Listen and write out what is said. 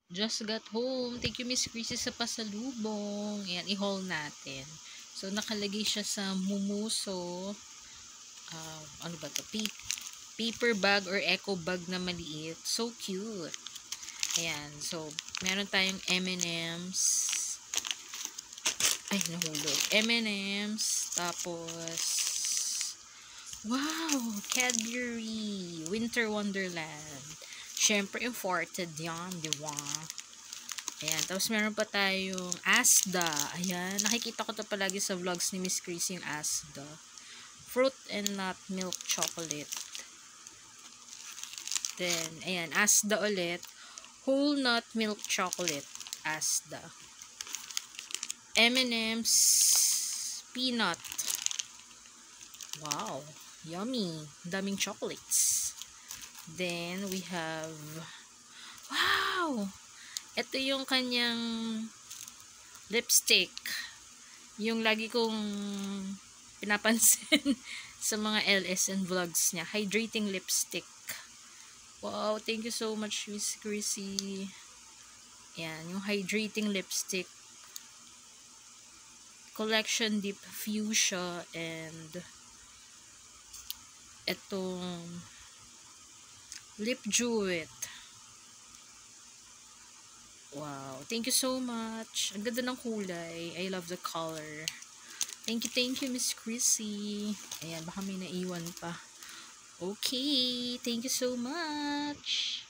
Just got home. Thank you, Miss Chrissy, sa pasalubong. Ayan, i-haul natin. So, nakalagay siya sa Mumuso. Ano ba to? Paper bag or eco bag na maliit. So cute. Ayan. So, meron tayong M&M's. Ay, nahulog. M&M's. Tapos, wow! Cadbury. Winter Wonderland. Siyempre, imported yan, di ba? Ayan. Tapos, meron pa tayong Asda. Ayan. Nakikita ko to palagi sa vlogs ni Miss Chrissy yung Asda. Fruit and nut milk chocolate. Then, ayan. Asda ulit. Whole nut milk chocolate. Asda. M&M's peanut. Wow. Yummy. Daming chocolates. Then, we have, wow! Ito yung kanyang lipstick. Yung lagi kong pinapansin sa mga LS and vlogs niya. Hydrating lipstick. Wow, thank you so much, Miss Chrissy. Yan, yung hydrating lipstick. Collection Deep Fuchsia and itong Lip Jewet. Wow. Thank you so much. Ang ganda ng kulay. I love the color. Thank you, Miss Chrissy. Ayan, baka may naiwan pa. Okay. Thank you so much.